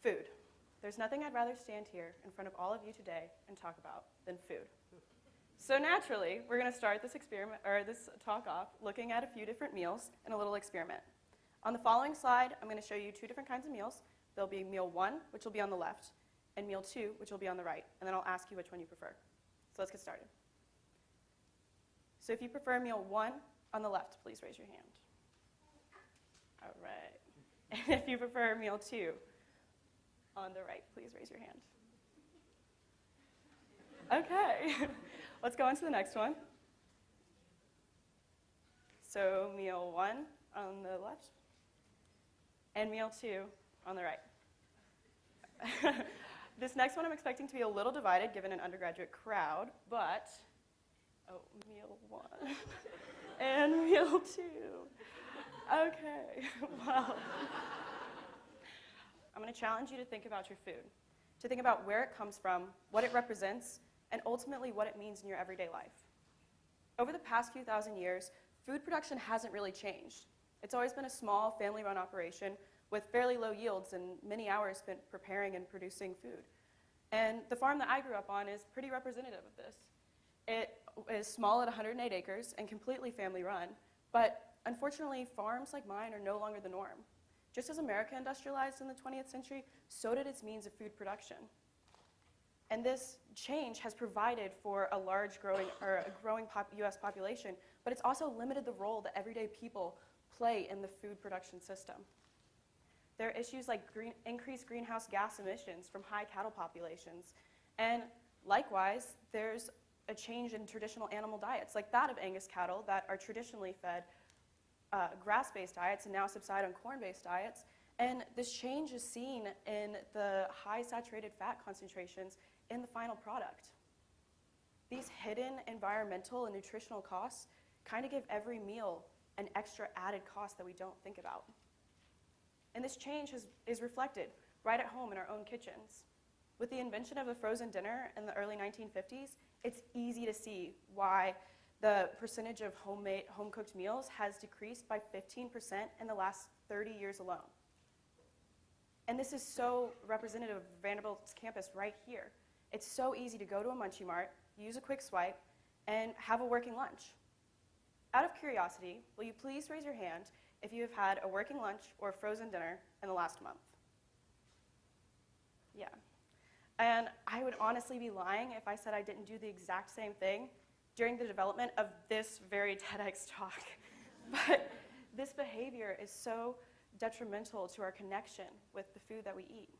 Food. There's nothing I'd rather stand here in front of all of you today and talk about than food. So naturally, we're going to start this experiment or this talk off looking at a few different meals and a little experiment. On the following slide, I'm going to show you two different kinds of meals. There'll be meal 1, which will be on the left, and meal 2, which will be on the right. And then I'll ask you which one you prefer. So let's get started. So if you prefer meal 1 on the left, please raise your hand. All right. And if you prefer meal 2 on the right, please raise your hand. Okay. Let's go on to the next one. So meal 1 on the left, and meal 2 on the right. This next one I'm expecting to be a little divided given an undergraduate crowd, but, meal 1 and meal 2. Okay, well, I'm going to challenge you to think about your food, to think about where it comes from, what it represents, and ultimately what it means in your everyday life. Over the past few thousand years, food production hasn't really changed. It's always been a small, family-run operation with fairly low yields and many hours spent preparing and producing food. And the farm that I grew up on is pretty representative of this. It is small at 108 acres and completely family-run, but unfortunately, farms like mine are no longer the norm. Just as America industrialized in the 20th century, so did its means of food production. And this change has provided for a growing US population, but it's also limited the role that everyday people play in the food production system. There are issues like increased greenhouse gas emissions from high cattle populations. And likewise, there's a change in traditional animal diets, like that of Angus cattle that are traditionally fed grass-based diets and now subside on corn-based diets. And this change is seen in the high saturated fat concentrations in the final product. These hidden environmental and nutritional costs kind of give every meal an extra added cost that we don't think about. And this change is reflected right at home in our own kitchens. With the invention of the frozen dinner in the early 1950s, it's easy to see why the percentage of home-cooked meals has decreased by 15% in the last 30 years alone. And this is so representative of Vanderbilt's campus right here. It's so easy to go to a Munchie Mart, use a quick swipe, and have a working lunch. Out of curiosity, will you please raise your hand if you have had a working lunch or a frozen dinner in the last month? Yeah. And I would honestly be lying if I said I didn't do the exact same thing during the development of this very TEDx talk. But this behavior is so detrimental to our connection with the food that we eat.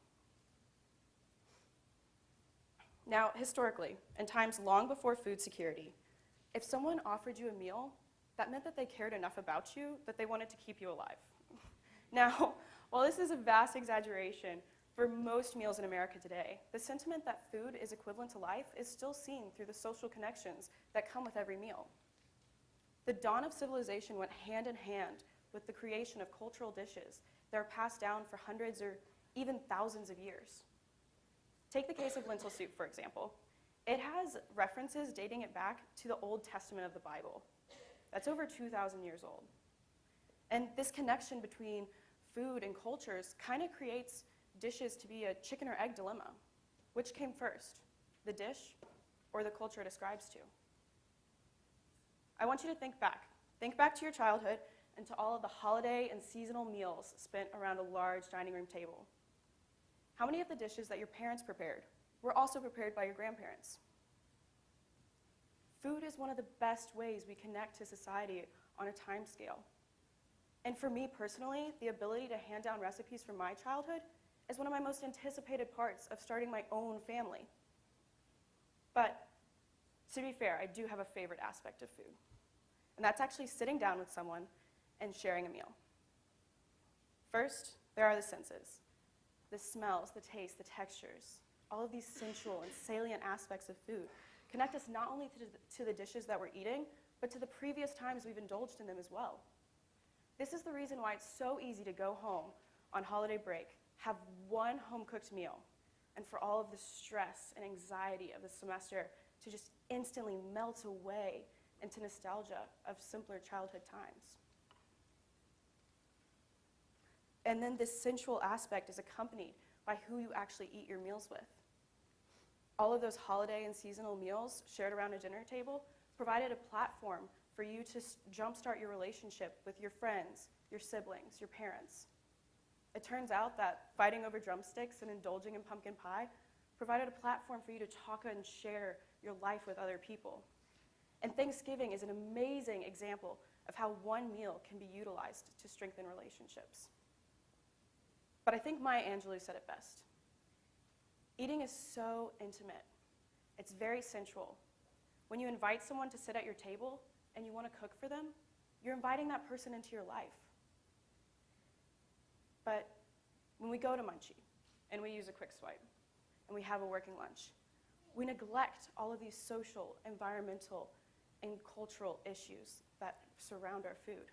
Now, historically, in times long before food security, if someone offered you a meal, that meant that they cared enough about you that they wanted to keep you alive. Now, while this is a vast exaggeration for most meals in America today, the sentiment that food is equivalent to life is still seen through the social connections that come with every meal. The dawn of civilization went hand in hand with the creation of cultural dishes that are passed down for hundreds or even thousands of years. Take the case of lentil soup, for example. It has references dating it back to the Old Testament of the Bible. That's over 2,000 years old. And this connection between food and cultures kind of creates dishes to be a chicken or egg dilemma. Which came first, the dish or the culture it ascribes to? I want you to think back. Think back to your childhood and to all of the holiday and seasonal meals spent around a large dining room table. How many of the dishes that your parents prepared were also prepared by your grandparents? Food is one of the best ways we connect to society on a time scale. And for me personally, the ability to hand down recipes from my childhood is one of my most anticipated parts of starting my own family. But to be fair, I do have a favorite aspect of food. And that's actually sitting down with someone and sharing a meal. First, there are the senses. The smells, the tastes, the textures, all of these sensual and salient aspects of food connect us not only to the dishes that we're eating, but to the previous times we've indulged in them as well. This is the reason why it's so easy to go home on holiday break, have one home-cooked meal, and for all of the stress and anxiety of the semester to just instantly melt away into nostalgia of simpler childhood times. And then this sensual aspect is accompanied by who you actually eat your meals with. All of those holiday and seasonal meals shared around a dinner table provided a platform for you to jumpstart your relationship with your friends, your siblings, your parents. It turns out that fighting over drumsticks and indulging in pumpkin pie provided a platform for you to talk and share your life with other people. And Thanksgiving is an amazing example of how one meal can be utilized to strengthen relationships. But I think Maya Angelou said it best. Eating is so intimate. It's very sensual. When you invite someone to sit at your table and you want to cook for them, you're inviting that person into your life. But when we go to Munchie and we use a quick swipe and we have a working lunch, we neglect all of these social, environmental, and cultural issues that surround our food.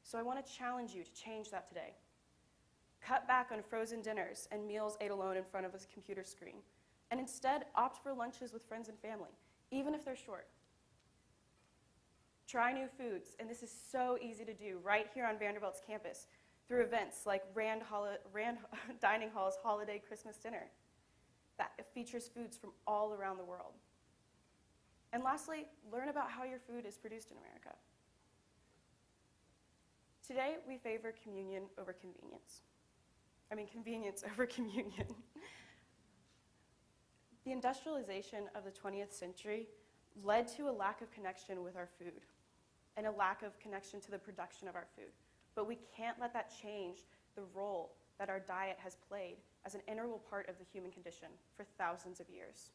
So I want to challenge you to change that today. Cut back on frozen dinners and meals ate alone in front of a computer screen, and instead opt for lunches with friends and family, even if they're short. Try new foods, and this is so easy to do right here on Vanderbilt's campus through events like Rand Dining Hall's Holiday Christmas Dinner that features foods from all around the world. And lastly, learn about how your food is produced in America. Today, we favor communion over convenience. Convenience over communion. The industrialization of the 20th century led to a lack of connection with our food and a lack of connection to the production of our food. But we can't let that change the role that our diet has played as an integral part of the human condition for thousands of years.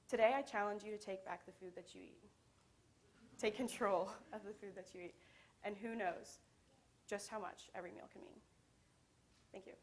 Today, I challenge you to take back the food that you eat. Take control of the food that you eat. And who knows just how much every meal can mean. Thank you.